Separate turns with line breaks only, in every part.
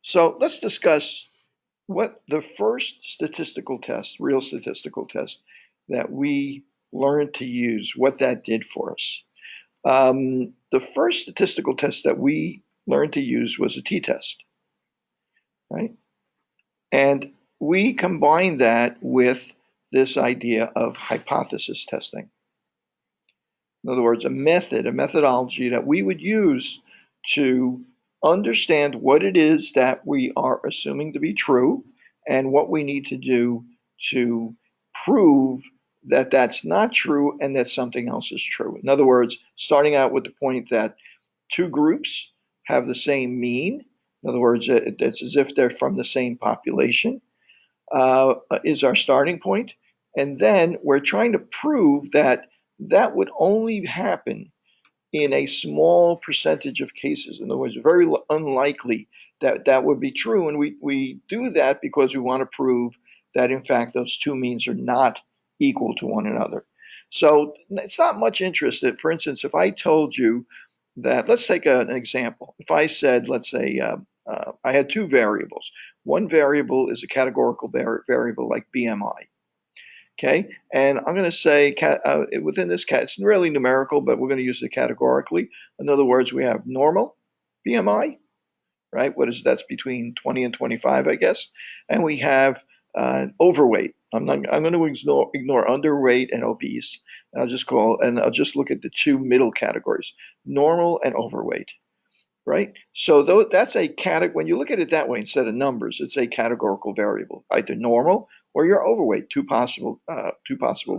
So let's discuss what the first statistical test, real statistical test that we learned to use, what that did for us. The first statistical test that we learned to use was a t-test, right? And we combined that with this idea of hypothesis testing. In other words, a methodology that we would use to understand what it is that we are assuming to be true and what we need to do to prove that that's not true and that something else is true. In other words, starting out with the point that two groups have the same mean. In other words, it's as if they're from the same population, is our starting point. And then we're trying to prove that that would only happen in a small percentage of cases. In other words, very unlikely that that would be true. And we do that because we want to prove that, in fact, those two means are not equal to one another. So it's not much interest. For instance, if I told you that, let's take an example. If I said, let's say, I had two variables. One variable is a categorical variable like BMI. Okay, and I'm going to say within this it's really numerical, but we're going to use it categorically. In other words, we have normal BMI, right? What is that's between 20 and 25, I guess, and we have overweight. I'm going to ignore underweight and obese. I'll just look at the two middle categories, normal and overweight, right? So that's a category. When you look at it that way, instead of numbers, it's a categorical variable, either normal or you're overweight. Two possible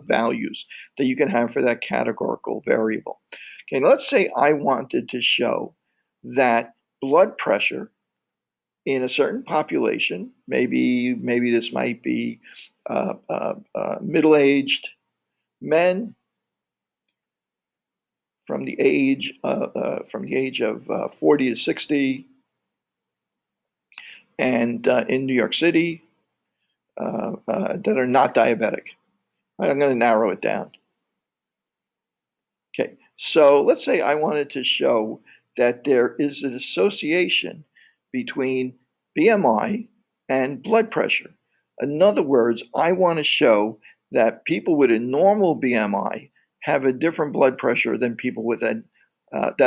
values that you can have for that categorical variable. Okay, let's say I wanted to show that blood pressure in a certain population, maybe this might be middle-aged men from the age of 40 to 60, and in New York City that are not diabetic. Right, I'm going to narrow it down. Okay, so let's say I wanted to show that there is an association between BMI and blood pressure. In other words, I want to show that people with a normal BMI have a different blood pressure than people with that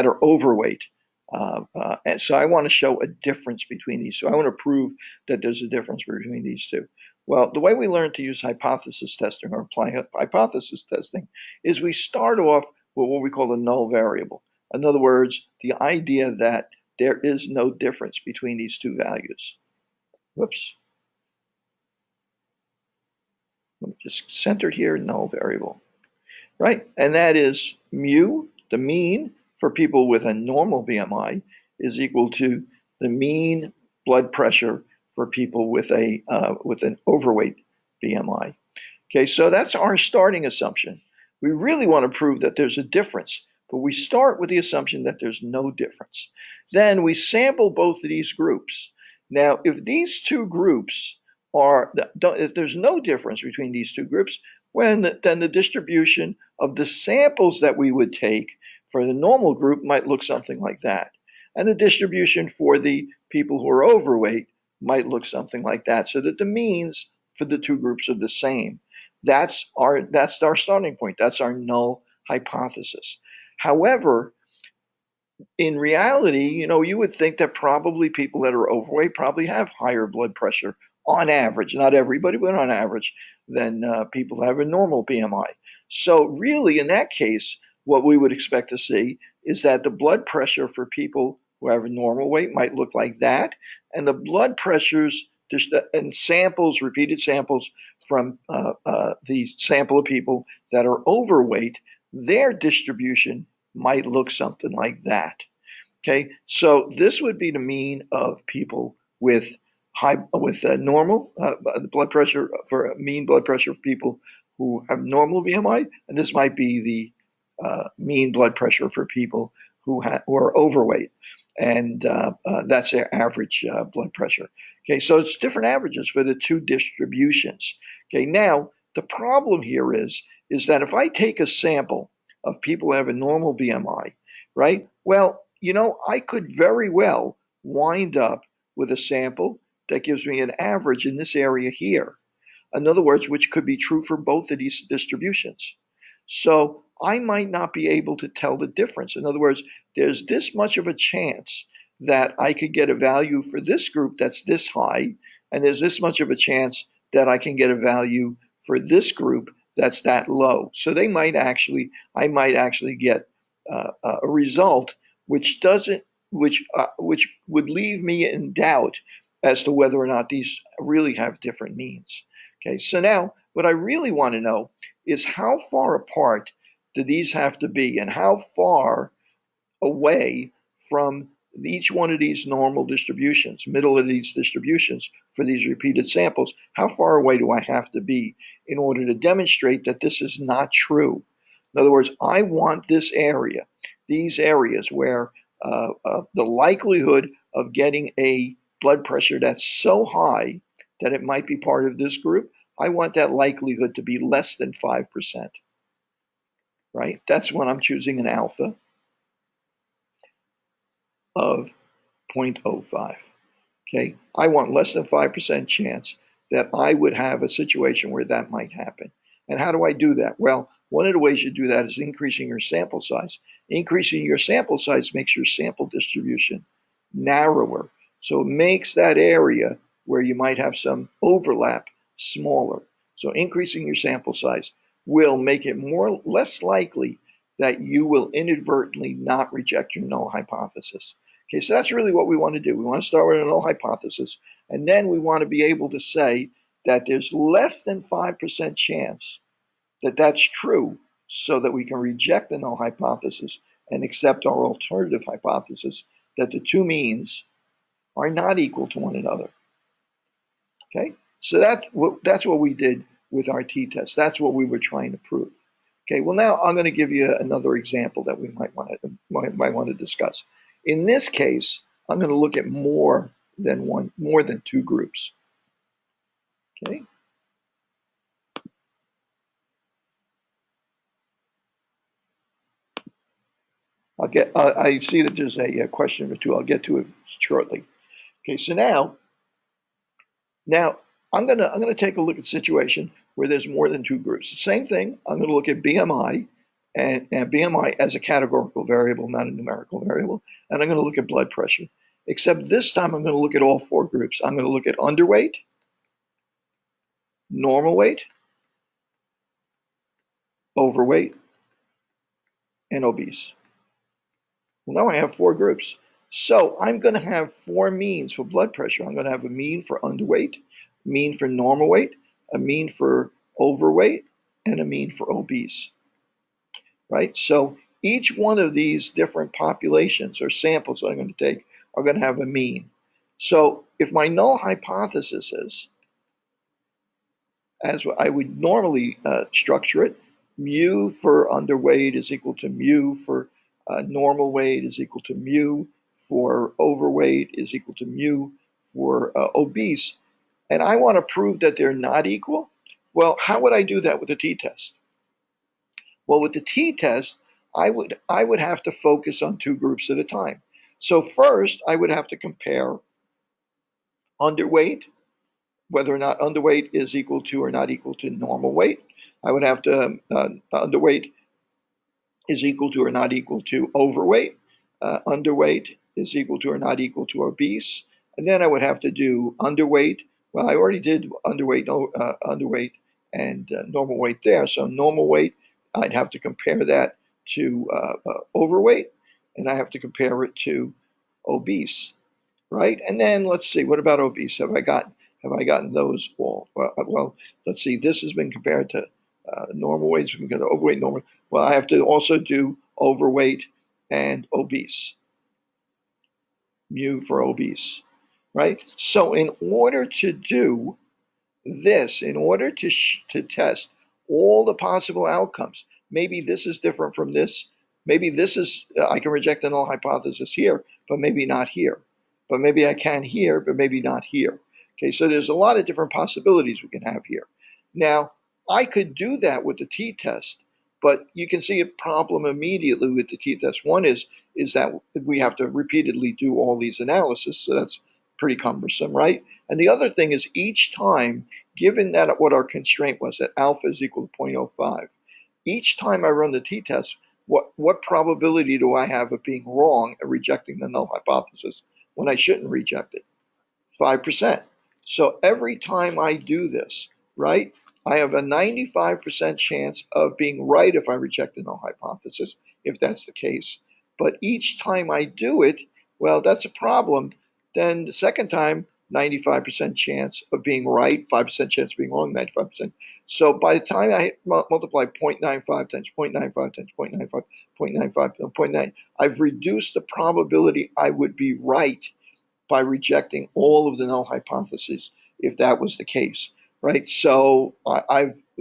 are overweight. And so I want to show a difference between these two. I want to prove that there's a difference between these two. Well, the way we learn to use hypothesis testing or apply hypothesis testing is we start off with what we call a null variable. In other words, the idea that there is no difference between these two values. Whoops. Just centered here, null variable, right? And that is mu, the mean for people with a normal BMI, is equal to the mean blood pressure for people with an overweight BMI. Okay, so that's our starting assumption. We really want to prove that there's a difference, but we start with the assumption that there's no difference. Then we sample both of these groups. Now, if these two groups if there's no difference between these two groups, then the distribution of the samples that we would take for the normal group might look something like that. And the distribution for the people who are overweight might look something like that, so that the means for the two groups are the same. That's our starting point. That's our null hypothesis. However, in reality, you would think that probably people that are overweight probably have higher blood pressure on average, not everybody, but on average, than people that have a normal BMI. So really, in that case, what we would expect to see is that the blood pressure for people who have a normal weight might look like that, and the blood pressures and samples, repeated samples from the sample of people that are overweight, their distribution might look something like that. Okay, so this would be the mean of people with normal blood pressure, for mean blood pressure for people who have normal BMI, and this might be the mean blood pressure for people who are overweight, and that's their average blood pressure. Okay, so it's different averages for the two distributions. Okay, now the problem here is that if I take a sample of people who have a normal BMI, right? Well, I could very well wind up with a sample that gives me an average in this area here. In other words, which could be true for both of these distributions. So I might not be able to tell the difference. In other words, there's this much of a chance that I could get a value for this group that's this high, and there's this much of a chance that I can get a value for this group that's that low. So I might actually get a result which doesn't, which would leave me in doubt as to whether or not these really have different means. Okay, so now what I really want to know is how far apart do these have to be, and how far away from each one of these normal distributions, middle of these distributions for these repeated samples, how far away do I have to be in order to demonstrate that this is not true? In other words, I want this area, these areas where the likelihood of getting a blood pressure that's so high that it might be part of this group, I want that likelihood to be less than 5%, right? That's when I'm choosing an alpha of 0.05. Okay, I want less than 5% chance that I would have a situation where that might happen. And how do I do that? Well, one of the ways you do that is increasing your sample size. Increasing your sample size makes your sample distribution narrower. So it makes that area where you might have some overlap smaller. So increasing your sample size will make it less likely that you will inadvertently not reject your null hypothesis. Okay, so that's really what we want to do. We want to start with a null hypothesis, and then we want to be able to say that there's less than 5% chance that that's true, so that we can reject the null hypothesis and accept our alternative hypothesis that the two means are not equal to one another. Okay, so that's what we did with our t-test. That's what we were trying to prove. Okay, well now I'm going to give you another example that we might want to discuss. In this case, I'm going to look at more than two groups. Okay. I see that there's a question or two. I'll get to it shortly. Okay, so now I'm gonna take a look at a situation where there's more than two groups. The same thing. I'm going to look at BMI and BMI as a categorical variable, not a numerical variable, and I'm going to look at blood pressure. Except this time I'm going to look at all four groups. I'm going to look at underweight, normal weight, overweight, and obese. Well, now I have four groups. So I'm going to have four means for blood pressure. I'm going to have a mean for underweight, a mean for normal weight, a mean for overweight, and a mean for obese. Right? So each one of these different populations or samples that I'm going to take are going to have a mean. So if my null hypothesis is, as I would normally structure it, mu for underweight is equal to mu for normal weight is equal to mu for overweight is equal to mu for obese, and I want to prove that they're not equal. Well, how would I do that with the t-test? Well, with the t-test, I would have to focus on two groups at a time. So first, I would have to compare underweight, whether or not underweight is equal to or not equal to normal weight. I would have to underweight is equal to or not equal to overweight. Underweight is equal to or not equal to obese. And then I would have to do underweight. Well, I already did underweight and normal weight there. So normal weight, I'd have to compare that to overweight, and I have to compare it to obese, right? And then let's see, what about obese? Have I gotten those all? Well, let's see. This has been compared to normal weight. So we got overweight, normal. Well, I have to also do overweight and obese. Mu for obese, right? So in order to do this, in order to test all the possible outcomes, maybe this is different from this. Maybe this is, I can reject the null hypothesis here, but maybe not here. But maybe I can here, but maybe not here. Okay, so there's a lot of different possibilities we can have here. Now, I could do that with the t-test, but you can see a problem immediately with the t-test. One is that we have to repeatedly do all these analyses, so pretty cumbersome, right? And the other thing is each time, given that what our constraint was, that alpha is equal to 0.05, each time I run the t-test, what probability do I have of being wrong and rejecting the null hypothesis when I shouldn't reject it? 5%. So every time I do this, right, I have a 95% chance of being right if I reject the null hypothesis, if that's the case. But each time I do it, well, that's a problem. Then the second time, 95% chance of being right, 5% chance of being wrong, 95%. So by the time I multiply 0.95 times 0.95 times 0.95, 0.95, 0.9, I've reduced the probability I would be right by rejecting all of the null hypotheses if that was the case, right? So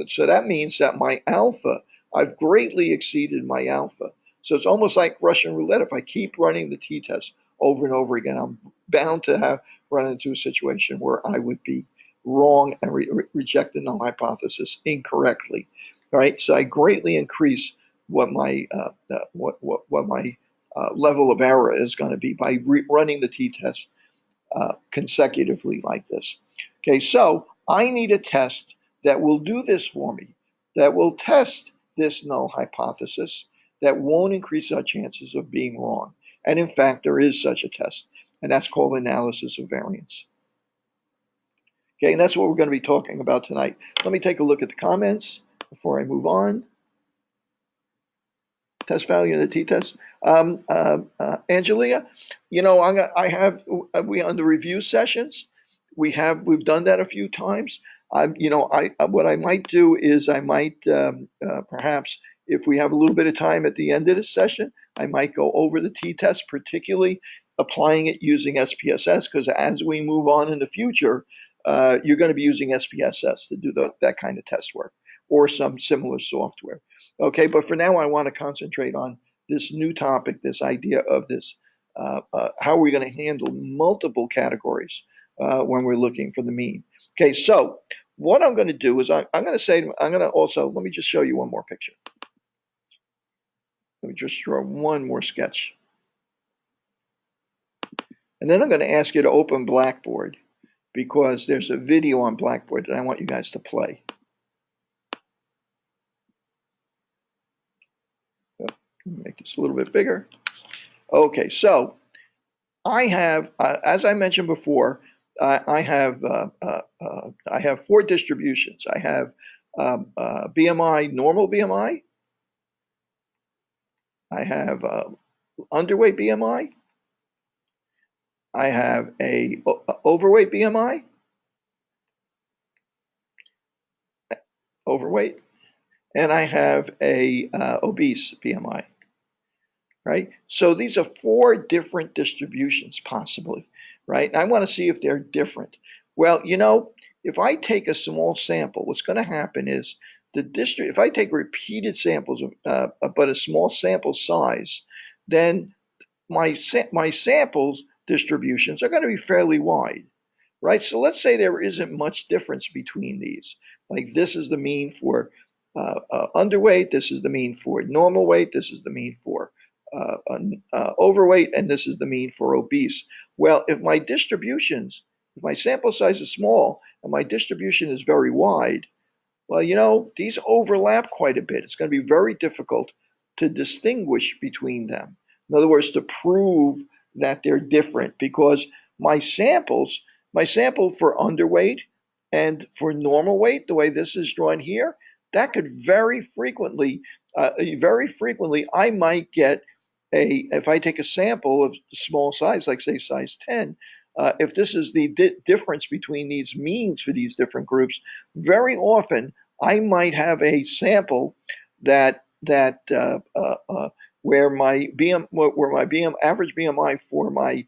so that means that my alpha, I've greatly exceeded my alpha. So it's almost like Russian roulette. If I keep running the t-test over and over again, I'm bound to have run into a situation where I would be wrong and reject the null hypothesis incorrectly, right? So I greatly increase what my level of error is going to be by running the t-test consecutively like this. Okay, so I need a test that will do this for me, that will test this null hypothesis, that won't increase our chances of being wrong. And in fact, there is such a test, and that's called analysis of variance. Okay, and that's what we're going to be talking about tonight. Let me take a look at the comments before I move on. Test value in the t-test. Angelia, I have we on the review sessions. We've done that a few times. What I might do is I might perhaps if we have a little bit of time at the end of this session, I might go over the t-test, particularly applying it using SPSS, because as we move on in the future, you're going to be using SPSS to do that kind of test work or some similar software. Okay, but for now, I want to concentrate on this new topic, this idea of this, how are we going to handle multiple categories when we're looking for the mean. Okay, so what I'm going to do is I'm going to also, let me just show you one more picture. Let me just draw one more sketch. And then I'm going to ask you to open Blackboard because there's a video on Blackboard that I want you guys to play. Make this a little bit bigger. Okay, so I have, as I mentioned before, I have 4 distributions. I have BMI, normal BMI. I have underweight BMI. I have a overweight BMI. Overweight. And I have a obese BMI. Right? So these are 4 different distributions possibly, right? And I want to see if they're different. Well, if I take a small sample, what's going to happen is if I take repeated samples but a small sample size, then my samples distributions are going to be fairly wide, right? So let's say there isn't much difference between these. Like this is the mean for underweight, this is the mean for normal weight, this is the mean for overweight, and this is the mean for obese. Well, if my sample size is small and my distribution is very wide, well, these overlap quite a bit. It's going to be very difficult to distinguish between them. In other words, to prove that they're different because my sample for underweight and for normal weight, the way this is drawn here, that could very frequently, I might get if I take a sample of small size, like say size 10, if this is the difference between these means for these different groups, very often I might have a sample where my average BMI for my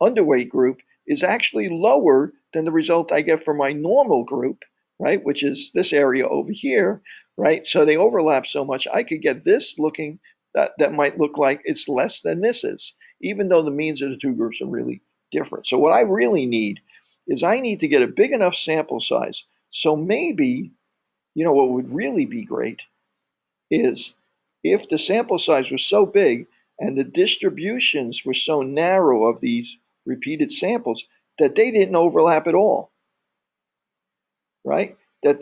underweight group is actually lower than the result I get for my normal group, right? Which is this area over here, right? So they overlap so much, I could get this looking that might look like it's less than this is, even though the means of the 2 groups are really different. So what I really need is I need to get a big enough sample size. So maybe, what would really be great is if the sample size was so big and the distributions were so narrow of these repeated samples, that they didn't overlap at all, right? That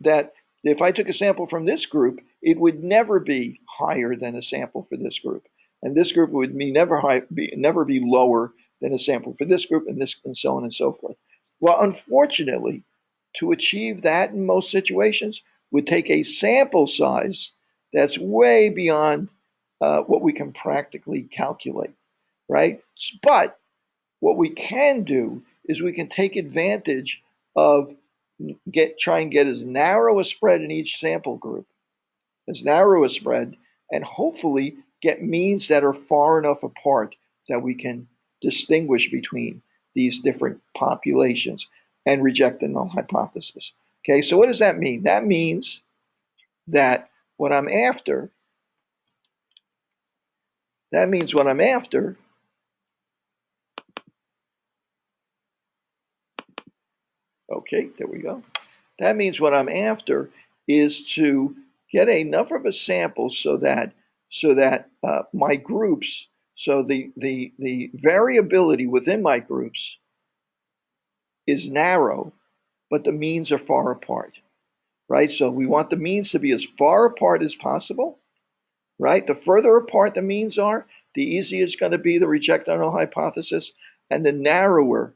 that if I took a sample from this group, it would never be higher than a sample for this group, and this group would never be lower than a sample for this group, and this, and so on and so forth. Well, unfortunately, to achieve that in most situations would take a sample size that's way beyond what we can practically calculate, right? But what we can do is we can take advantage of try and get as narrow a spread in each sample group, as narrow a spread, and hopefully get means that are far enough apart that we can distinguish between these different populations and reject the null hypothesis. Okay, so what does that mean? That means that what I'm after, that means what I'm after Okay, there we go. That means what I'm after is to get enough of a sample so that my groups, so the variability within my groups is narrow, but the means are far apart, right? So we want the means to be as far apart as possible, right? The further apart the means are, the easier it's going to be to reject the null hypothesis, and the narrower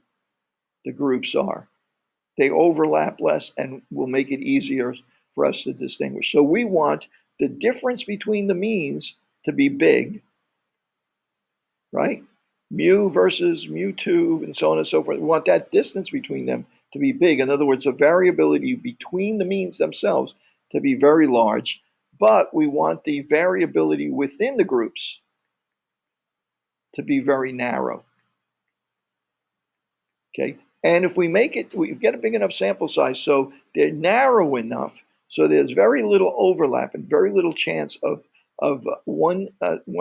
the groups are, they overlap less and will make it easier for us to distinguish. So we want the difference between the means to be big, right? Mu versus mu2 and so on and so forth. We want that distance between them to be big. In other words, the variability between the means themselves to be very large, but we want the variability within the groups to be very narrow. Okay, and if we get a big enough sample size so they're narrow enough, so there's very little overlap and very little chance of one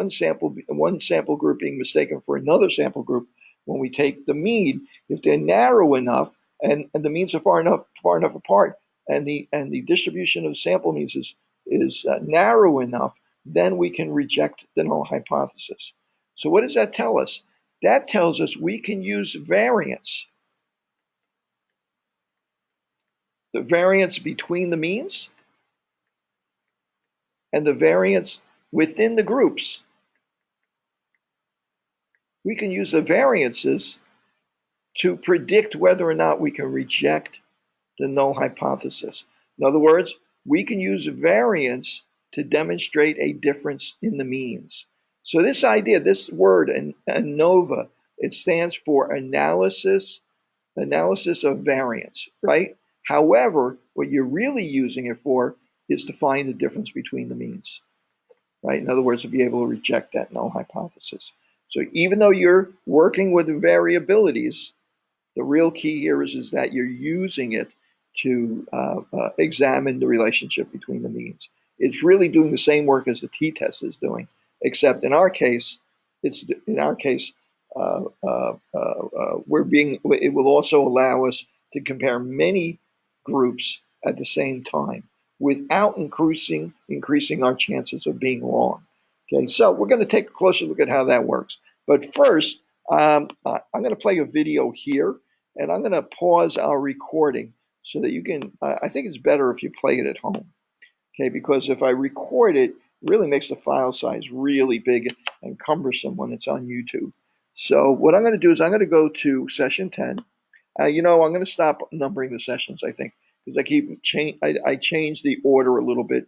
sample group being mistaken for another sample group when we take the mean. If they're narrow enough and the means are far enough apart, and the distribution of sample means is narrow enough, then we can reject the null hypothesis. So what does that tell us? That tells us we can use variance, the variance between the means and the variance within the groups. We can use the variances to predict whether or not we can reject the null hypothesis. In other words, we can use variance to demonstrate a difference in the means. So this idea, this word, ANOVA, it stands for analysis of variance, right? However, what you're really using it for is to find the difference between the means, right? In other words, to be able to reject that null hypothesis. So even though you're working with variabilities, the real key here is that you're using it to examine the relationship between the means. It's really doing the same work as the t-test is doing, except in our case, it will also allow us to compare many groups at the same time without increasing our chances of being wrong. Okay, so we're going to take a closer look at how that works. But first, I'm going to play a video here, and I'm going to pause our recording so that you can, I think it's better if you play it at home, okay, because if I record it, it really makes the file size really big and cumbersome when it's on YouTube. So what I'm going to do is I'm going to go to session 10. I'm going to stop numbering the sessions, I think, because I changed the order a little bit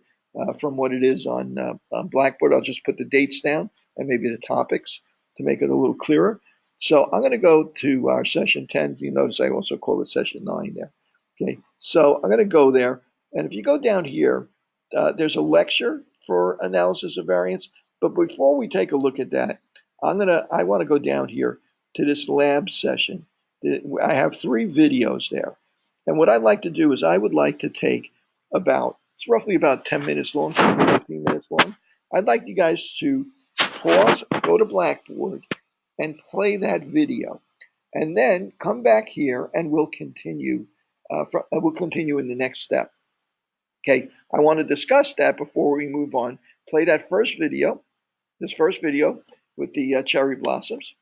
from what it is on Blackboard. I'll just put the dates down and maybe the topics to make it a little clearer. So I'm going to go to our session 10. You notice I also call it session 9 there. Okay, so I'm going to go there. And if you go down here, there's a lecture for analysis of variance. But before we take a look at that, I want to go down here to this lab session. I have 3 videos there. And what I'd like to do is I would like to take it's roughly about 10 minutes long, 15 minutes long. I'd like you guys to pause, go to Blackboard, and play that video. And then come back here and we'll continue in the next step. Okay, I want to discuss that before we move on. Play that first video, this first video with the cherry blossoms.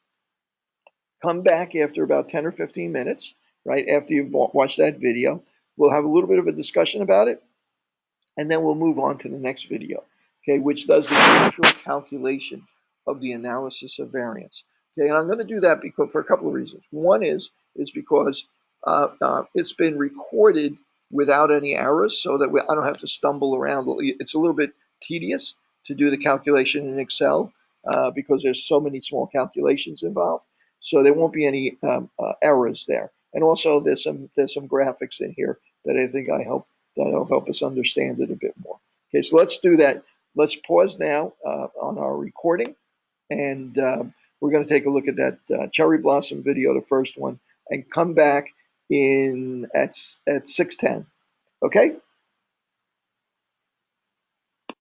Come back after about 10 or 15 minutes, right after you've watched that video. We'll have a little bit of a discussion about it, and then we'll move on to the next video, okay, which does the actual calculation of the analysis of variance. Okay, and I'm going to do that because for a couple of reasons. One is because it's been recorded without any errors, so that I don't have to stumble around. It's a little bit tedious to do the calculation in Excel because there's so many small calculations involved. So there won't be any errors there. And also there's some graphics in here that I think that'll help us understand it a bit more. Okay, so let's do that. Let's pause now on our recording, and we're going to take a look at that cherry blossom video, the first one, and come back in at 6:10. Okay,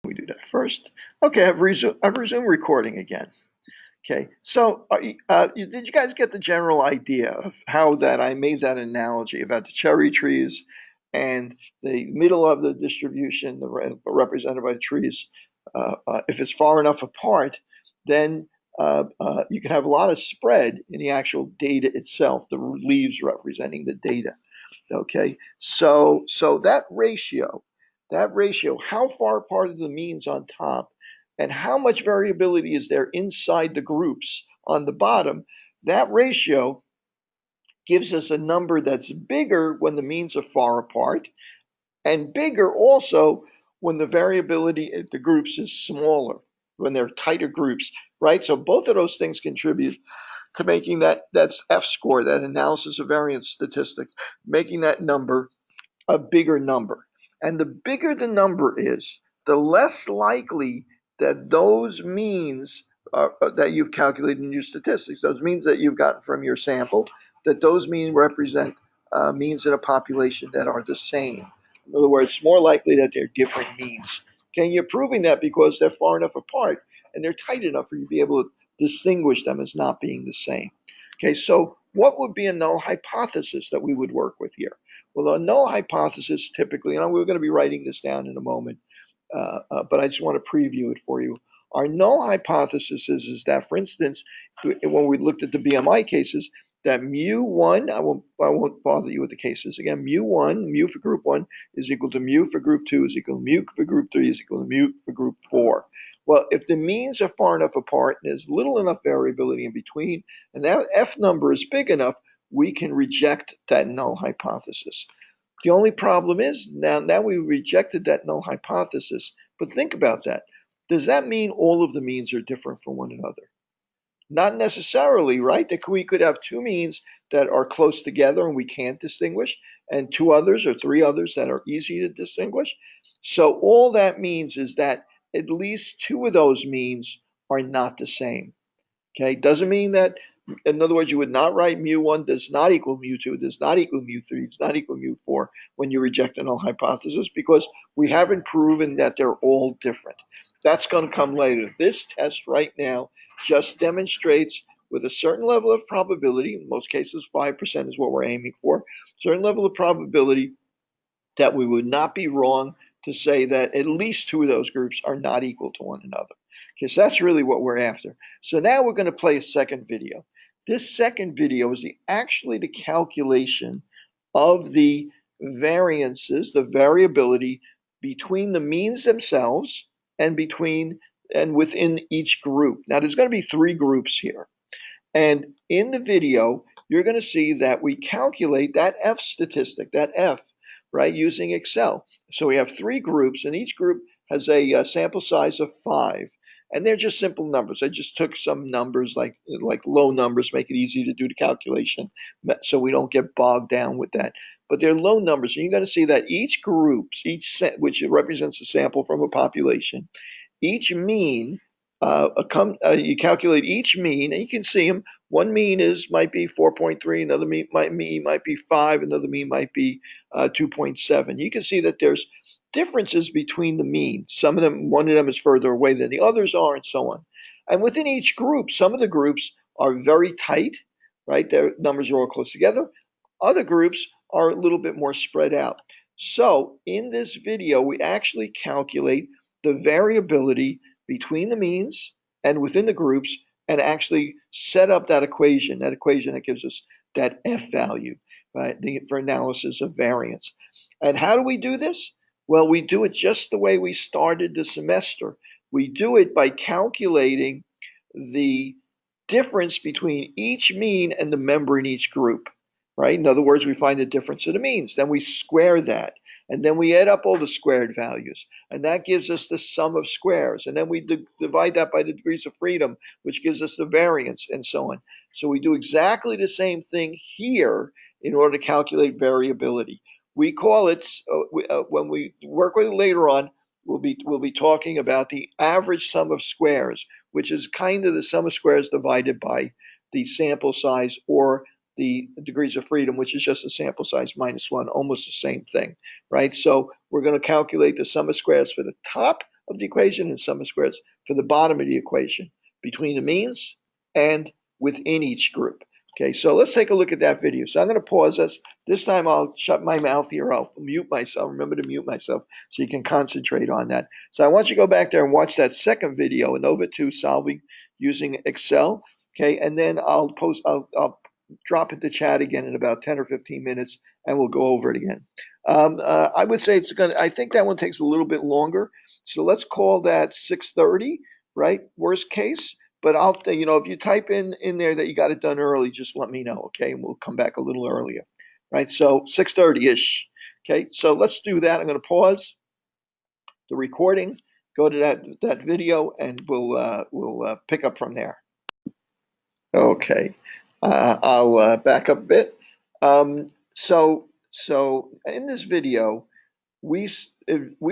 we do that first. Okay, I've resumed recording again. Okay, so did you guys get the general idea of how that I made that analogy about the cherry trees and the middle of the distribution, represented by trees? If it's far enough apart, then you can have a lot of spread in the actual data itself, the leaves representing the data. Okay, so that ratio, how far apart are the means on top, and how much variability is there inside the groups on the bottom? That ratio gives us a number that's bigger when the means are far apart, and bigger also when the variability at the groups is smaller, when they're tighter groups, right? So both of those things contribute to making that's F score, that analysis of variance statistics, making that number a bigger number. And the bigger the number is, the less likely that those means that you've calculated in your statistics, those means that you've gotten from your sample, that those means represent means in a population that are the same. In other words, more likely that they're different means. Okay, and you're proving that because they're far enough apart and they're tight enough for you to be able to distinguish them as not being the same. Okay, so what would be a null hypothesis that we would work with here? Well, a null hypothesis typically, and we're going to be writing this down in a moment, but I just want to preview it for you. Our null hypothesis is that, for instance, when we looked at the BMI cases, that mu1, I won't bother you with the cases again, mu1, mu for group 1 is equal to mu for group 2 is equal to mu for group 3 is equal to mu for group 4. Well, if the means are far enough apart and there's little enough variability in between, and that F number is big enough, we can reject that null hypothesis. The only problem is now we rejected that null hypothesis, but think about that. Does that mean all of the means are different from one another? Not necessarily, right? We could have two means that are close together and we can't distinguish, and two others or three others that are easy to distinguish. So all that means is that at least two of those means are not the same. Okay, doesn't mean that, in other words, you would not write mu1 does not equal mu2, does not equal mu3, does not equal mu4 when you reject a null hypothesis, because we haven't proven that they're all different. That's going to come later. This test right now just demonstrates with a certain level of probability, in most cases 5% is what we're aiming for, certain level of probability that we would not be wrong to say that at least two of those groups are not equal to one another. Okay, so that's really what we're after. So now we're going to play a second video. This second video is actually the calculation of the variances, the variability between the means themselves and within each group. Now there's going to be three groups here. And in the video, you're going to see that we calculate that F statistic, that F, right, using Excel. So we have three groups, and each group has a sample size of 5. And they're just simple numbers. I just took some numbers like low numbers, make it easy to do the calculation so we don't get bogged down with that. But they're low numbers. And you're going to see that each group, which represents a sample from a population, each mean, you calculate each mean, and you can see them. One mean might be 4.3, another mean might be 5, another mean might be 2.7. You can see that there's differences between the means. Some of them, one of them is further away than the others are, and so on. And within each group, some of the groups are very tight, right? Their numbers are all close together. Other groups are a little bit more spread out. So in this video, we actually calculate the variability between the means and within the groups, and actually set up that equation that gives us that F value, right, for analysis of variance. And how do we do this? Well, we do it just the way we started the semester. We do it by calculating the difference between each mean and the member in each group, right? In other words, we find the difference of the means. Then we square that. And then we add up all the squared values. And that gives us the sum of squares. And then we divide that by the degrees of freedom, which gives us the variance, and so on. So we do exactly the same thing here in order to calculate variability. We call it, when we work with it later on, we'll be talking about the average sum of squares, which is kind of the sum of squares divided by the sample size, or the degrees of freedom, which is just the sample size minus one, almost the same thing, right? So we're going to calculate the sum of squares for the top of the equation and sum of squares for the bottom of the equation between the means and within each group. Okay, so let's take a look at that video. So I'm going to pause this. This time I'll shut my mouth here. I'll mute myself. Remember to mute myself so you can concentrate on that. So I want you to go back there and watch that second video, ANOVA 2 solving using Excel. Okay, and then I'll drop it to chat again in about 10 or 15 minutes, and we'll go over it again. I would say I think that one takes a little bit longer. So let's call that 6:30, right? Worst case. But if you type in there that you got it done early, just let me know, okay? And we'll come back a little earlier, right? So 6:30-ish, okay? So let's do that. I'm going to pause the recording, go to that video, and we'll pick up from there. Okay, I'll back up a bit. So in this video, we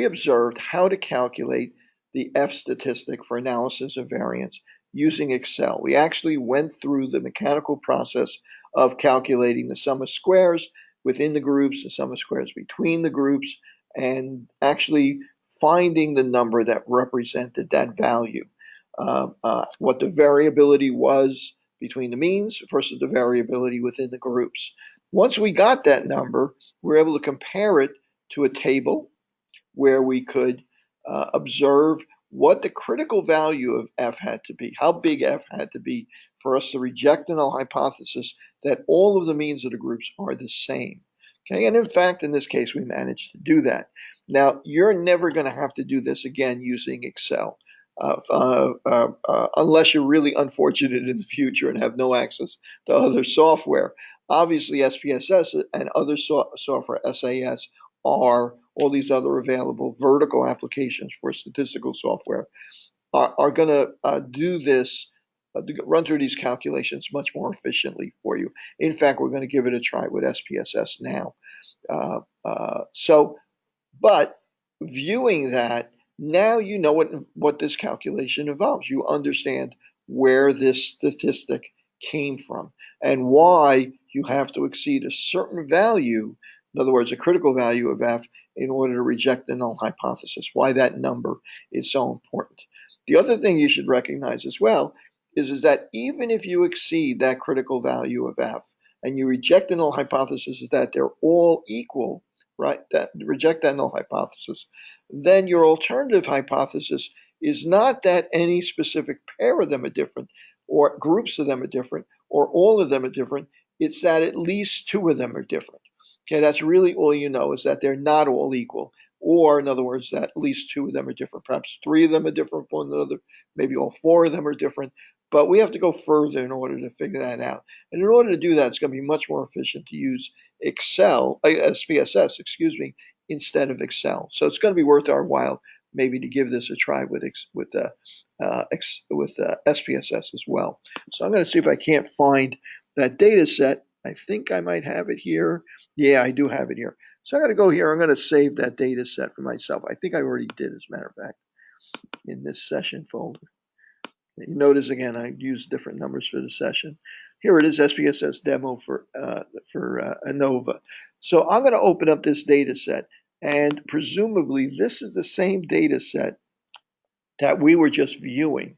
observed how to calculate the F statistic for analysis of variance using Excel. We actually went through the mechanical process of calculating the sum of squares within the groups, the sum of squares between the groups, and actually finding the number that represented that value. What the variability was between the means versus the variability within the groups. Once we got that number, we were able to compare it to a table where we could observe what the critical value of F had to be, how big F had to be for us to reject the null hypothesis that all of the means of the groups are the same. Okay, and in fact, in this case, we managed to do that. Now, you're never going to have to do this again using Excel. Unless you're really unfortunate in the future and have no access to other software. Obviously, SPSS and other software, SAS, are all these other available vertical applications for statistical software, are going to do this, run through these calculations much more efficiently for you. In fact, we're going to give it a try with SPSS now. But viewing that, now you know what this calculation involves. You understand where this statistic came from and why you have to exceed a certain value, in other words, a critical value of F, in order to reject the null hypothesis, why that number is so important. The other thing you should recognize as well is that even if you exceed that critical value of F and you reject the null hypothesis is that they're all equal, right, that reject that null hypothesis, then your alternative hypothesis is not that any specific pair of them are different, or groups of them are different, or all of them are different. It's that at least two of them are different. Okay, that's really all you know, is that they're not all equal. Or, in other words, that at least two of them are different. Perhaps three of them are different from one another. Maybe all four of them are different. But we have to go further in order to figure that out. And in order to do that, it's going to be much more efficient to use SPSS, instead of Excel. So it's going to be worth our while maybe to give this a try with SPSS as well. So I'm going to see if I can't find that data set. I think I might have it here. Yeah, I do have it here. So I'm going to go here. I'm going to save that data set for myself. I think I already did, as a matter of fact, in this session folder. You notice again, I used different numbers for the session. Here it is, SPSS demo for ANOVA. So I'm going to open up this data set, and presumably this is the same data set that we were just viewing,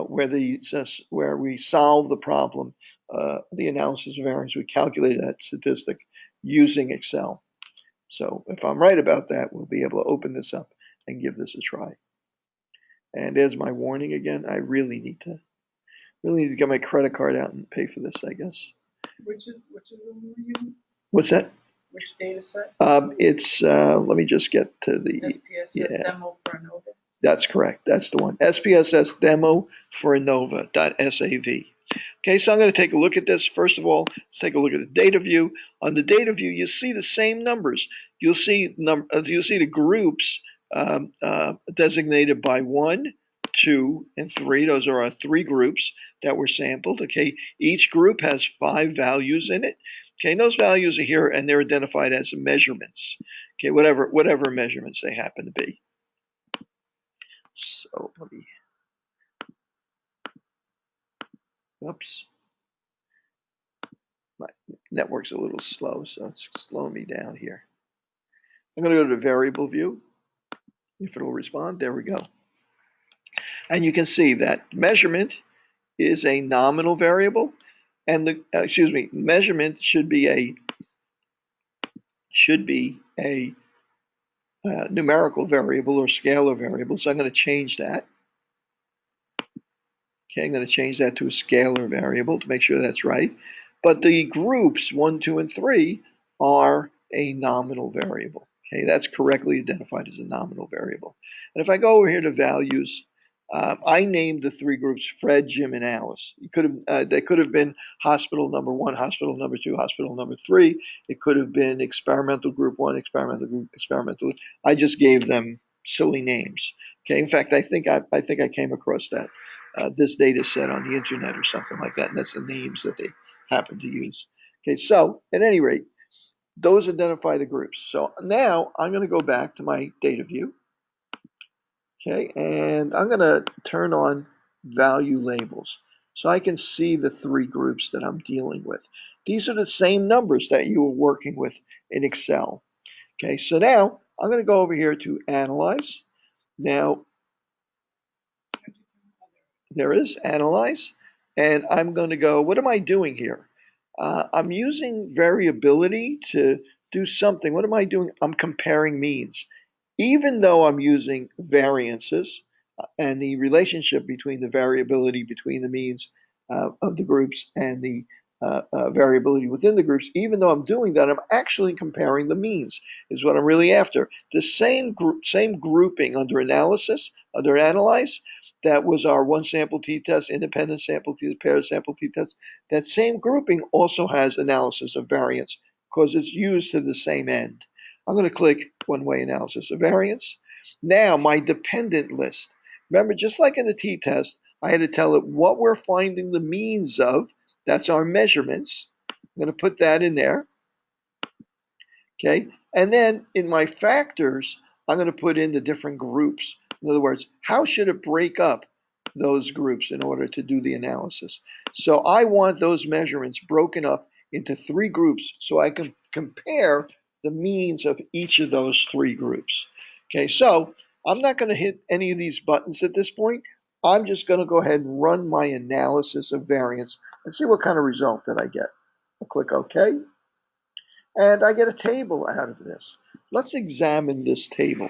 where we solve the problem, the analysis of variance. We calculated that statistic using Excel. So if I'm right about that, we'll be able to open this up and give this a try. And there's my warning again. I really need to Really need to get my credit card out and pay for this, I guess.
Which is the one we're using?
What's that?
Which data set?
It's let me just get to the
SPSS demo for ANOVA.
That's correct. That's the one. SPSS demo for ANOVA.sav. Okay, so I'm going to take a look at this. First of all, let's take a look at the data view. On the data view, you see the same numbers. You'll see the groups designated by 1, 2, and 3. Those are our 3 groups that were sampled. Okay, each group has 5 values in it. Okay, and those values are here, and they're identified as measurements. Okay, whatever measurements they happen to be. So let me. Oops. My network's a little slow, so it's slowing me down here. I'm going to go to the variable view. If it'll respond, there we go. And you can see that measurement is a nominal variable, and the measurement should be a numerical variable or scalar variable. So I'm going to change that. Okay, I'm going to change that to a scalar variable to make sure that's right. But the groups 1, 2, and 3 are a nominal variable. Okay, that's correctly identified as a nominal variable. And if I go over here to values, I named the 3 groups Fred, Jim, and Alice. They could have been hospital number 1, hospital number 2, hospital number 3. It could have been experimental group 1, experimental group, experimental. I just gave them silly names. Okay, in fact, I think I came across that. This data set on the internet or something like that, and that's the names that they happen to use. Okay, so at any rate, those identify the groups. So now I'm going to go back to my data view. Okay, and I'm going to turn on value labels so I can see the 3 groups that I'm dealing with. These are the same numbers that you were working with in Excel. Okay, so now I'm going to go over here to Analyze. Now, there is Analyze, and I'm going to go, what am I doing here? I'm using variability to do something. What am I doing? I'm comparing means. Even though I'm using variances and the relationship between the variability between the means of the groups and the variability within the groups, even though I'm doing that, I'm actually comparing the means, is what I'm really after. The same grouping under analysis, under analyze, that was our one sample t-test, independent sample t-test, paired sample t-test. That same grouping also has analysis of variance because it's used to the same end. I'm going to click one-way analysis of variance. Now my dependent list. Remember, just like in the t-test, I had to tell it what we're finding the means of. That's our measurements. I'm going to put that in there. Okay, and then in my factors, I'm going to put in the different groups. In other words, how should it break up those groups in order to do the analysis? So I want those measurements broken up into 3 groups so I can compare the means of each of those 3 groups. Okay, so I'm not going to hit any of these buttons at this point. I'm just going to go ahead and run my analysis of variance and see what kind of result that I get. I'll click OK. And I get a table out of this. Let's examine this table.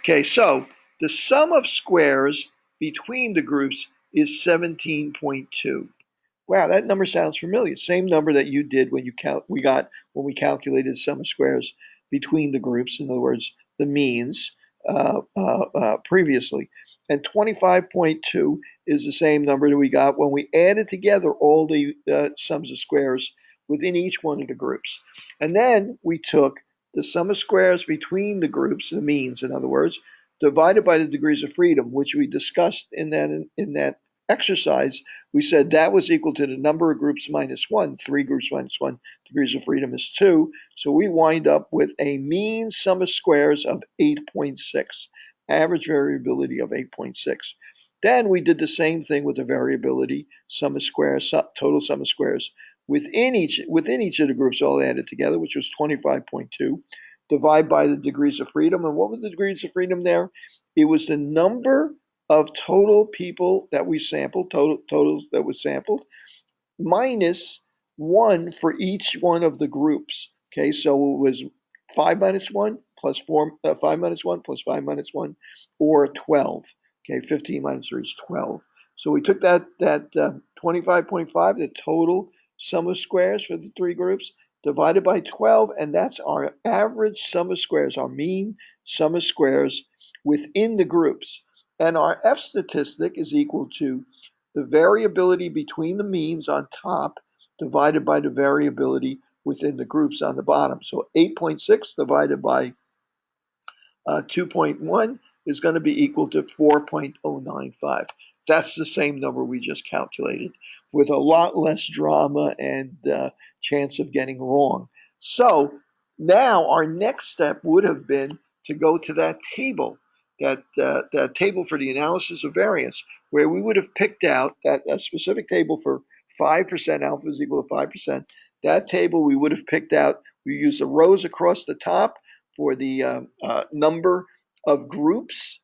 Okay, so the sum of squares between the groups is 17.2. Wow, that number sounds familiar. Same number that you did when we calculated the sum of squares between the groups. In other words, the means previously. And 25.2 is the same number that we got when we added together all the sums of squares within each one of the groups. And then we took the sum of squares between the groups, the means, in other words, divided by the degrees of freedom, which we discussed in that exercise. We said that was equal to the number of groups minus 1. 3 groups minus 1 degrees of freedom is 2. So we wind up with a mean sum of squares of 8.6, average variability of 8.6. Then we did the same thing with the variability sum of squares, total sum of squares within each of the groups all added together, which was 25.2. Divide by the degrees of freedom. And what was the degrees of freedom there? It was the number of total people that we sampled, totals that was sampled, minus 1 for each one of the groups. Okay, so it was 5 minus 1 plus 4, 5 minus 1 plus 5 minus 1, or 12. Okay, 15 minus 3 is 12. So we took that 25.5, the total sum of squares for the three groups, divided by 12, and that's our average sum of squares, our mean sum of squares within the groups. And our F statistic is equal to the variability between the means on top divided by the variability within the groups on the bottom. So 8.6 divided by 2.1 is going to be equal to 4.095. That's the same number we just calculated with a lot less drama and chance of getting wrong. So now our next step would have been to go to that table, that table for the analysis of variance, where we would have picked out that a specific table for 5% alpha is equal to 5%. That table we would have picked out, we use the rows across the top for the number of groups,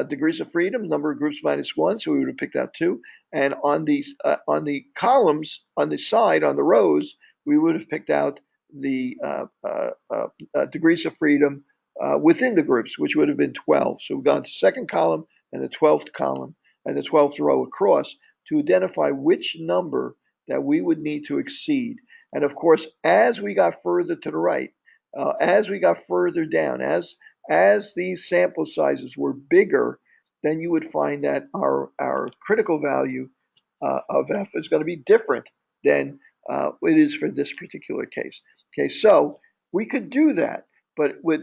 degrees of freedom, number of groups minus one, so we would have picked out two. And on the columns, on the side, on the rows, we would have picked out the degrees of freedom within the groups, which would have been 12. So we've gone to second column and the 12th column and the 12th row across to identify which number that we would need to exceed. And of course, as we got further to the right, as we got further down, as these sample sizes were bigger, then you would find that our critical value of F is going to be different than it is for this particular case. Okay, so we could do that, but with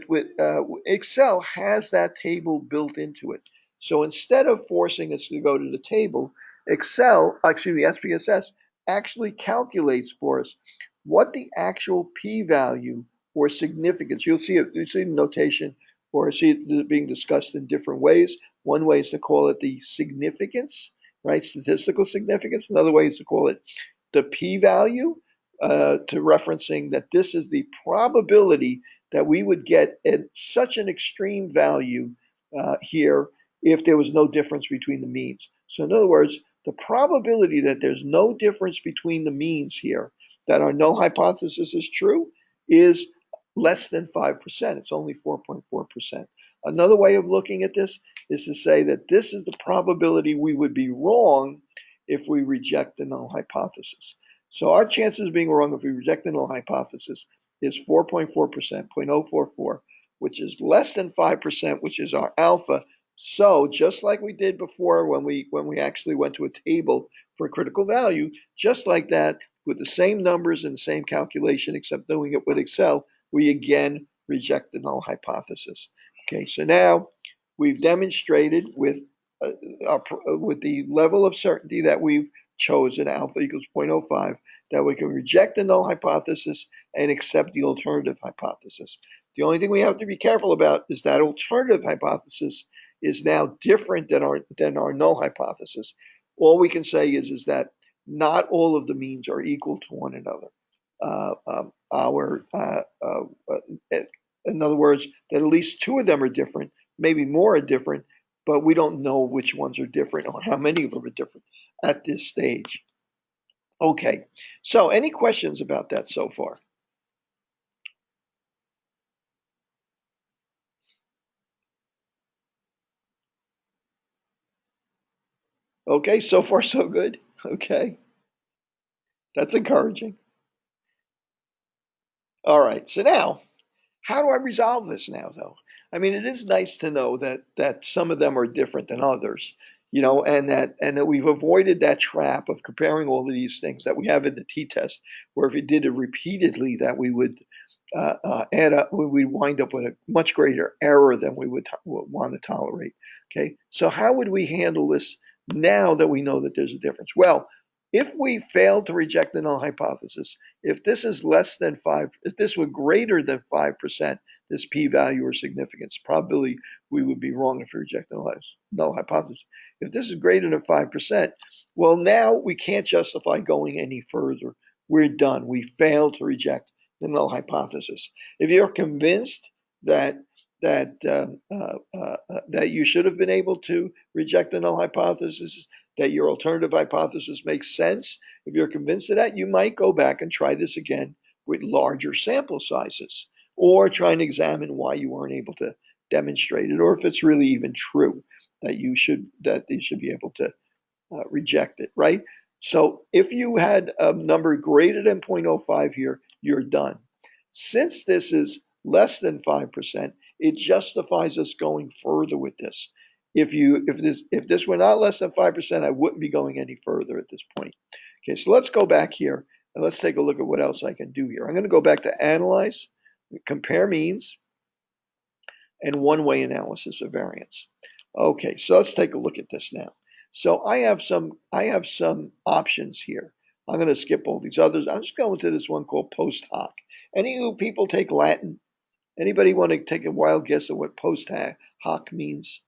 Excel has that table built into it. So instead of forcing us to go to the table, SPSS actually calculates for us what the actual p-value or significance. You see the notation or see it being discussed in different ways. One way is to call it the significance, right? Statistical significance. Another way is to call it the p-value, to referencing that this is the probability that we would get such an extreme value here if there was no difference between the means. So in other words, the probability that there's no difference between the means here, that our null hypothesis is true, is less than 5%. It's only 4.4%. Another way of looking at this is to say that this is the probability we would be wrong if we reject the null hypothesis. So our chances of being wrong if we reject the null hypothesis is 4.4%, 0.044, which is less than 5%, which is our alpha. So just like we did before when we actually went to a table for critical value, just like that, with the same numbers and the same calculation, except doing it with Excel, we again reject the null hypothesis. Okay, so now we've demonstrated with the level of certainty that we've chosen, alpha equals 0.05, that we can reject the null hypothesis and accept the alternative hypothesis. The only thing we have to be careful about is that alternative hypothesis is now different than our null hypothesis. All we can say is that not all of the means are equal to one another. In other words, that at least two of them are different, maybe more are different, but we don't know which ones are different or how many of them are different at this stage. Okay, so any questions about that so far? Okay, so far so good. Okay, that's encouraging. All right, so now, how do I resolve this now, though? I mean, it is nice to know that some of them are different than others, and that we've avoided that trap of comparing all of these things that we have in the t-test, where if we did it repeatedly, that we would add up, we wind up with a much greater error than we would want to tolerate. Okay, so how would we handle this now that we know that there's a difference? Well, if we fail to reject the null hypothesis, if this is less than 5, if this were greater than 5%, this p-value or significance, probability we would be wrong if we reject the null hypothesis. If this is greater than 5%, well, now we can't justify going any further. We're done. We failed to reject the null hypothesis. If you're convinced that that you should have been able to reject the null hypothesis, that your alternative hypothesis makes sense, if you're convinced of that, you might go back and try this again with larger sample sizes, or try and examine why you weren't able to demonstrate it, or if it's really even true that you should be able to reject it, right? So if you had a number greater than 0.05 here, you're done. Since this is less than 5%, it justifies us going further with this. If this were not less than 5%, I wouldn't be going any further at this point. Okay, so let's go back here and let's take a look at what else I can do here. I'm going to go back to analyze, compare means, and one-way analysis of variance. Okay, so let's take a look at this now. So I have some options here. I'm going to skip all these others. I'm just going to this one called post hoc. Any of you people take Latin? Anybody want to take a wild guess at what post hoc means?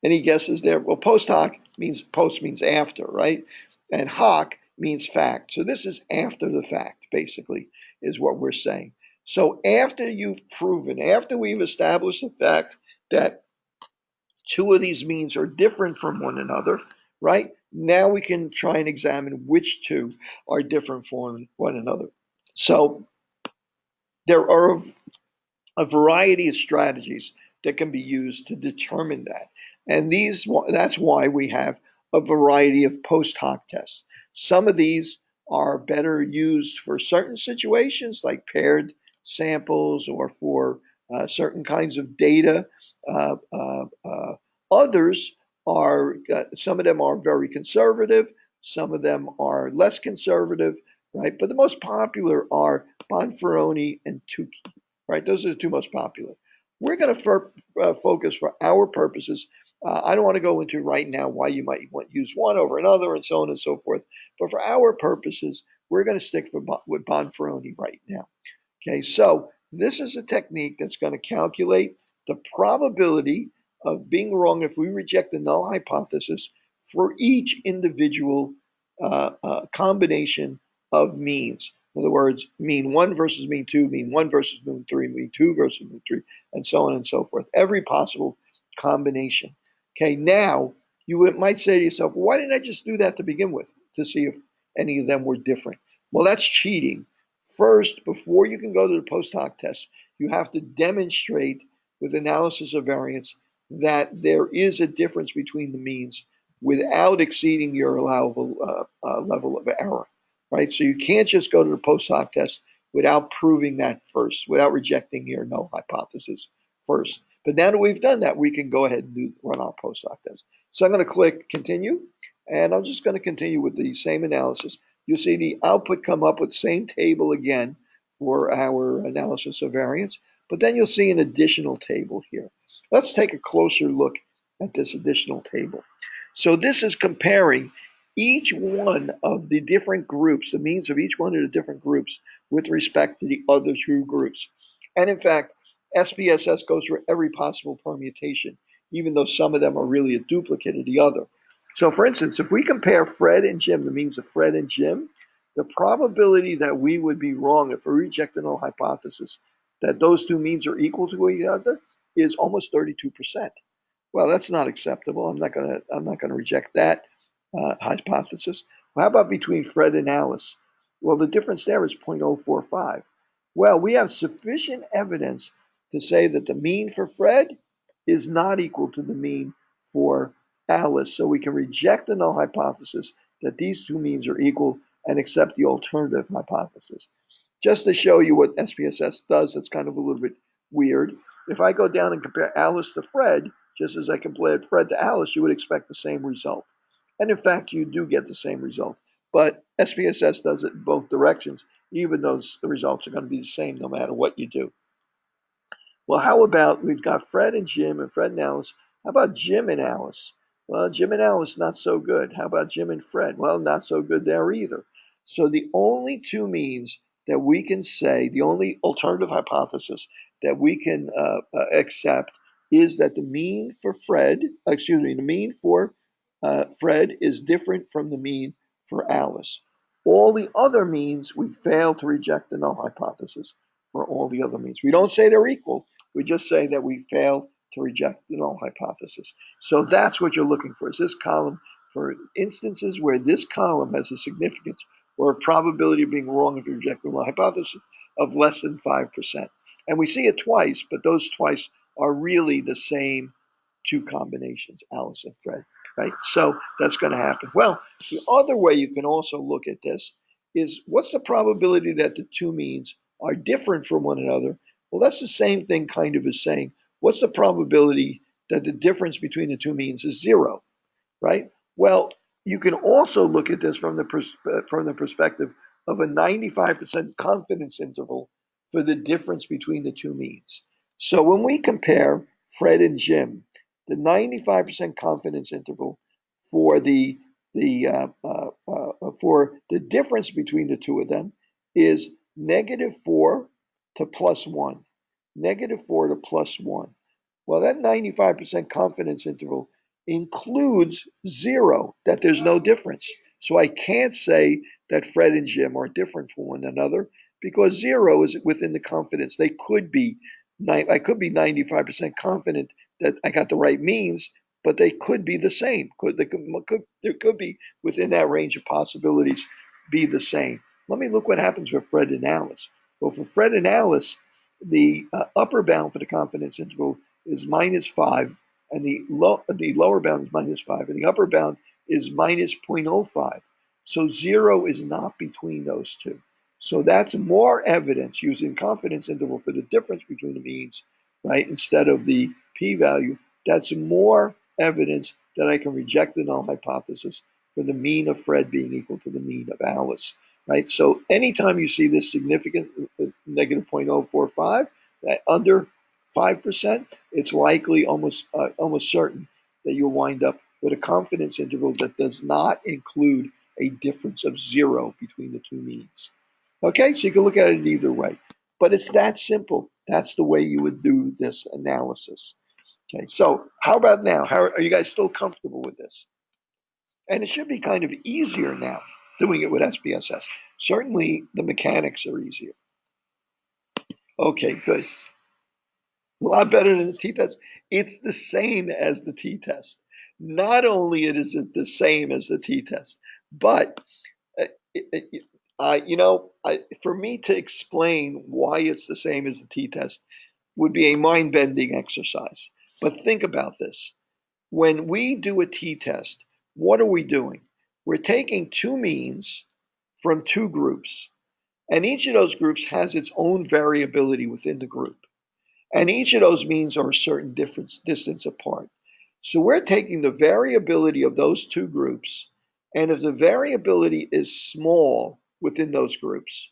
Any guesses there? Well, post hoc means post means after, right? And hoc means fact. So this is after the fact, basically, is what we're saying. So after you've proven, after we've established the fact that two of these means are different from one another, right? Now we can try and examine which two are different from one another. So there are a variety of strategies that can be used to determine that. And that's why we have a variety of post hoc tests. Some of these are better used for certain situations like paired samples or for certain kinds of data. Uh, uh, uh, Others are, some of them are very conservative, some of them are less conservative, right? But the most popular are Bonferroni and Tukey, right? Those are the two most popular. We're going to focus for our purposes. I don't want to go into right now why you might want to use one over another and so on and so forth. But for our purposes, we're going to stick with Bonferroni right now. Okay, so this is a technique that's going to calculate the probability of being wrong if we reject the null hypothesis for each individual combination of means. In other words, mean 1 versus mean 2, mean 1 versus mean 3, mean 2 versus mean 3, and so on and so forth. Every possible combination. Okay, now you might say to yourself, why didn't I just do that to begin with to see if any of them were different? Well, that's cheating. First, before you can go to the post hoc test, you have to demonstrate with analysis of variance that there is a difference between the means without exceeding your allowable level of error, right? So you can't just go to the post hoc test without proving that first, without rejecting your null hypothesis first. But now that we've done that, we can go ahead and run our post hoc test. So I'm going to click continue, and I'm just going to continue with the same analysis. You'll see the output come up with the same table again for our analysis of variance, but then you'll see an additional table here. Let's take a closer look at this additional table. So this is comparing each one of the different groups, the means of each one of the different groups with respect to the other two groups. And in fact, SPSS goes for every possible permutation, even though some of them are really a duplicate of the other. So for instance, if we compare Fred and Jim, the means of Fred and Jim, the probability that we would be wrong if we reject the null hypothesis that those two means are equal to each other is almost 32%. Well, that's not acceptable. I'm not gonna reject that hypothesis. Well, how about between Fred and Alice? Well, the difference there is 0.045. Well, we have sufficient evidence to say that the mean for Fred is not equal to the mean for Alice, so we can reject the null hypothesis that these two means are equal and accept the alternative hypothesis. Just to show you what SPSS does, it's kind of a little bit weird. If I go down and compare Alice to Fred, just as I compared Fred to Alice, you would expect the same result. And in fact, you do get the same result. But SPSS does it in both directions, even though the results are going to be the same no matter what you do. Well, how about we've got Fred and Jim and Fred and Alice. How about Jim and Alice? Well, Jim and Alice, not so good. How about Jim and Fred? Well, not so good there either. So the only two means that we can say, the only alternative hypothesis that we can accept is that the mean for Fred, the mean for Fred is different from the mean for Alice. All the other means, we fail to reject the null hypothesis for all the other means. We don't say they're equal. We just say that we fail to reject the null hypothesis. So that's what you're looking for, is this column for instances where this column has a significance or a probability of being wrong if you reject the null hypothesis. of less than 5%. And we see it twice, but those twice are really the same two combinations, Alice and Fred, right? So that's going to happen. Well, the other way you can also look at this is what's the probability that the two means are different from one another? Well, that's the same thing kind of as saying, what's the probability that the difference between the two means is zero, right? Well, you can also look at this from the perspective of a 95% confidence interval for the difference between the two means. So when we compare Fred and Jim, the 95% confidence interval for for the difference between the two of them is -4 to +1. -4 to +1. Well, that 95% confidence interval includes zero, that there's no difference. So I can't say that Fred and Jim are different from one another because zero is within the confidence. I could be 95% confident that I got the right means, but they could be the same. There could be within that range of possibilities be the same. Let me look what happens with Fred and Alice. Well, for Fred and Alice, the upper bound for the confidence interval is -5, and the lower bound is -5, and the upper bound is -0.05. So zero is not between those two. So that's more evidence using confidence interval for the difference between the means, right? Instead of the p-value, that's more evidence that I can reject the null hypothesis for the mean of Fred being equal to the mean of Alice, right? So anytime you see this significant -0.045, under 5%, it's likely almost certain that you'll wind up with a confidence interval that does not include a difference of zero between the two means. Okay, so you can look at it either way, but it's that simple. That's the way you would do this analysis. Okay, so how about now? How are you guys still comfortable with this? And it should be kind of easier now doing it with SPSS. Certainly the mechanics are easier. Okay, good. A lot better than the t-test. It's the same as the t-test. Not only is it the same as the t-test, but uh, for me to explain why it's the same as the t-test would be a mind-bending exercise. But think about this. When we do a t-test, what are we doing? We're taking two means from two groups, and each of those groups has its own variability within the group. And each of those means are a certain distance apart. So we're taking the variability of those two groups, and if the variability is small within those groups,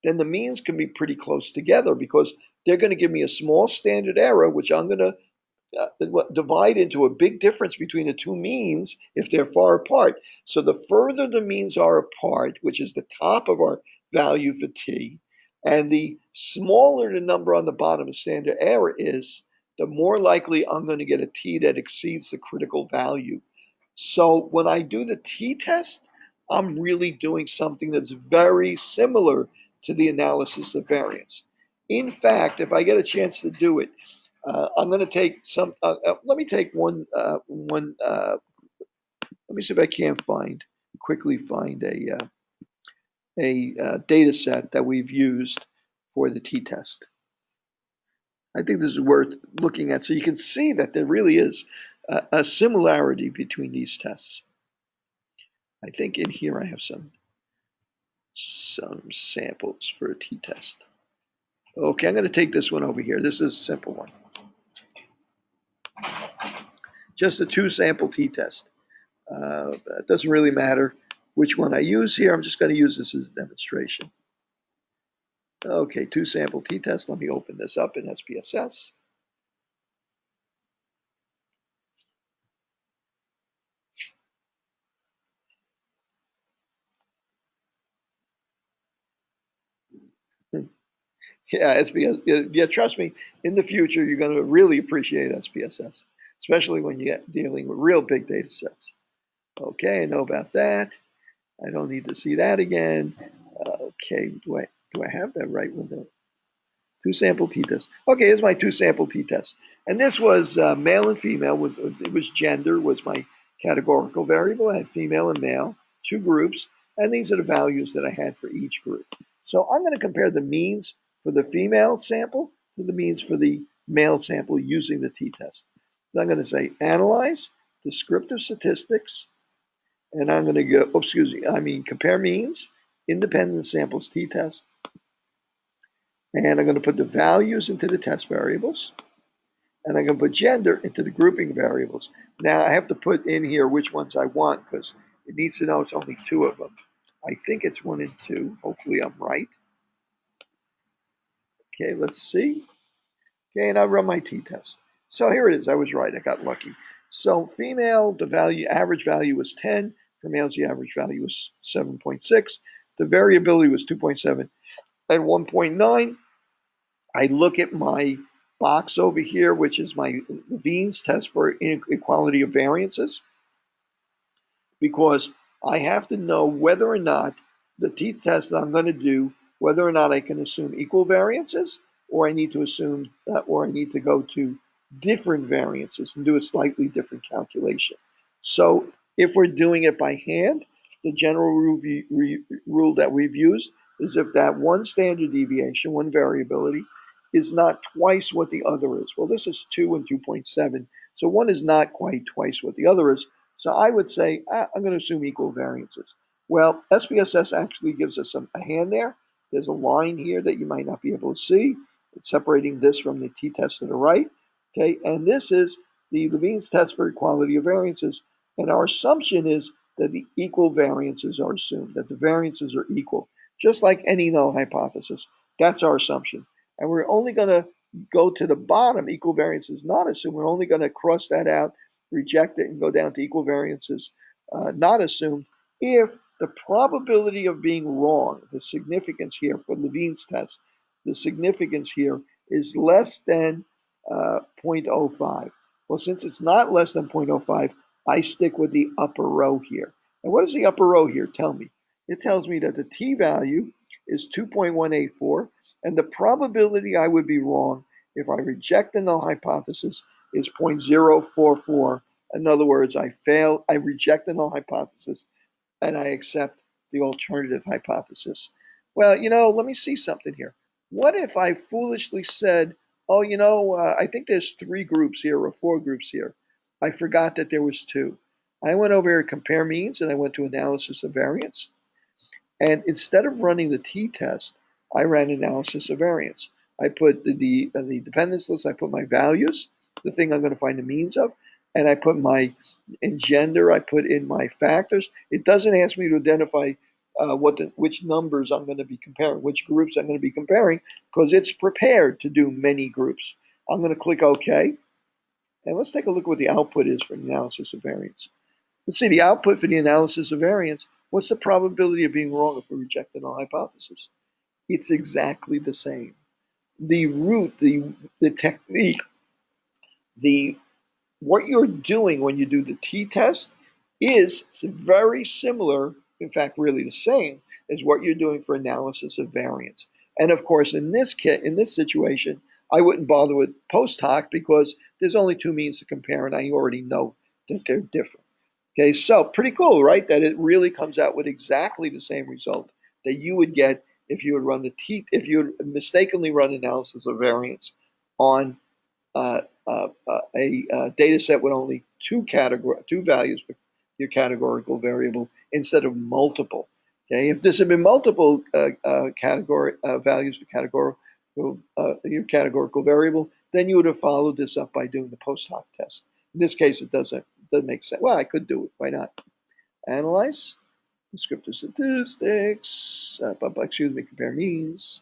then the means can be pretty close together because they're going to give me a small standard error, which I'm going to divide into a big difference between the two means if they're far apart. So the further the means are apart, which is the top of our value for t, and the smaller the number on the bottom of standard error is, the more likely I'm going to get a t that exceeds the critical value. So when I do the t-test, I'm really doing something that's very similar to the analysis of variance. In fact, if I get a chance to do it, I'm going to take some. Let me take one. Let me see if I can't quickly find a data set that we've used for the t-test. I think this is worth looking at so you can see that there really is a similarity between these tests. I think in here I have some samples for a t-test. Okay, I'm going to take this one over here. This is a simple one. Just a two sample t-test. It doesn't really matter which one I use here. I'm just going to use this as a demonstration. Okay, two sample t-test. Let me open this up in SPSS. Yeah, SPSS. Yeah, trust me, in the future, you're going to really appreciate SPSS, especially when you get dealing with real big data sets. Okay, I know about that. I don't need to see that again. Okay, do I have that right window? Two sample t-test. Okay, here's my two sample t-test. And this was male and female. It was gender was my categorical variable. I had female and male, two groups, and these are the values that I had for each group. So I'm going to compare the means for the female sample to the means for the male sample using the t-test. So I'm going to say analyze descriptive statistics, and I'm going to go, compare means, independent samples t-test, and I'm going to put the values into the test variables, and I'm going to put gender into the grouping variables. Now I have to put in here which ones I want because it needs to know it's only two of them. I think it's 1 and 2. Hopefully I'm right. Okay, let's see. Okay, and I run my t-test. So here it is. I was right. I got lucky. So female, the average value was 10. For males, the average value was 7.6. The variability was 2.7 and 1.9. I look at my box over here, which is my Levene's test for inequality of variances, because I have to know whether or not the t-test that I'm going to do, whether or not I can assume equal variances, or I need to assume or I need to go to different variances and do a slightly different calculation. So if we're doing it by hand, the general rule that we've used is if that one standard deviation, one variability, is not twice what the other is. Well, this is 2 and 2.7, so one is not quite twice what the other is. So I would say I'm going to assume equal variances. Well, SPSS actually gives us a hand there. There's a line here that you might not be able to see. It's separating this from the t-test to the right. Okay, and this is the Levene's test for equality of variances. And our assumption is that the equal variances are assumed, that the variances are equal, just like any null hypothesis. That's our assumption. And we're only going to go to the bottom, equal variances not assumed. We're only going to cross that out, reject it, and go down to equal variances not assumed if the probability of being wrong, the significance here for Levene's test, the significance here is less than 0.05. Well, since it's not less than 0.05, I stick with the upper row here. And what does the upper row here tell me? It tells me that the t-value is 2.184, and the probability I would be wrong if I reject the null hypothesis is 0.044. In other words, I reject the null hypothesis, and I accept the alternative hypothesis. Well, let me see something here. What if I foolishly said, oh, I think there's 3 groups here or 4 groups here. I forgot that there was 2. I went over here to compare means, and I went to analysis of variance. And instead of running the t-test, I ran analysis of variance. I put the dependence list, I put my values, the thing I'm going to find the means of, and I put in gender, I put in my factors. It doesn't ask me to identify which numbers I'm going to be comparing, which groups I'm going to be comparing, because it's prepared to do many groups. I'm going to click OK, and let's take a look at what the output is for the analysis of variance. Let's see, the output for the analysis of variance, what's the probability of being wrong if we reject the null hypothesis? It's exactly the same. The root, the technique, what you're doing when you do the t-test is very similar, in fact, really the same as what you're doing for analysis of variance. And of course, in this situation, I wouldn't bother with post hoc because there's only 2 means to compare, and I already know that they're different. Okay, so pretty cool, right? That it really comes out with exactly the same result that you would get if you would mistakenly run analysis of variance on a data set with only two values for your categorical variable instead of multiple. Okay, if this had been multiple values for your categorical variable, then you would have followed this up by doing the post hoc test. In this case, it doesn't make sense. Well, I could do it. Why not? Analyze descriptive statistics. Compare means.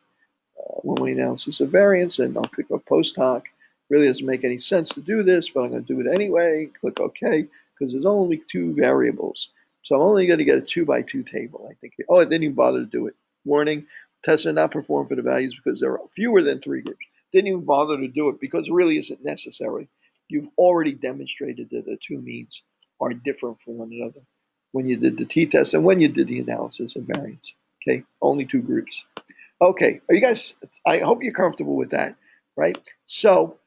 One-way analysis of variance, and I'll click on post hoc. Really doesn't make any sense to do this, but I'm going to do it anyway. Click OK, because there's only 2 variables. So I'm only going to get a 2x2 table. I think. Oh, I didn't even bother to do it. Warning, tests are not performed for the values because there are fewer than 3 groups. Didn't even bother to do it because it really isn't necessary. You've already demonstrated that the 2 means are different from one another when you did the t-test and when you did the analysis of variance. Okay, only 2 groups. Okay, are you guys, I hope you're comfortable with that, right? So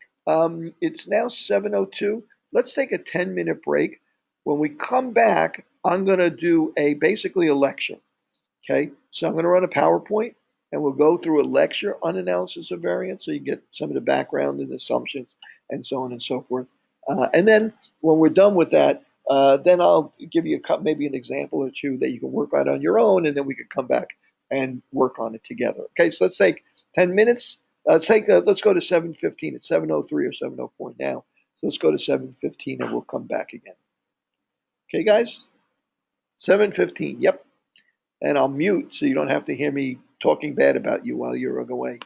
it's now 7:02. Let's take a 10-minute break. When we come back, I'm going to do basically a lecture. Okay, so I'm going to run a PowerPoint, and we'll go through a lecture on analysis of variance, so you get some of the background and assumptions and so on and so forth. And then when we're done with that, then I'll give you maybe an example or two that you can work on your own, and then we can come back and work on it together. Okay, so let's take 10 minutes. Let's go to 7:15. It's 7:03 or 7:04 now. So let's go to 7:15 and we'll come back again. Okay, guys? 7:15. Yep. And I'll mute so you don't have to hear me talking bad about you while you're away.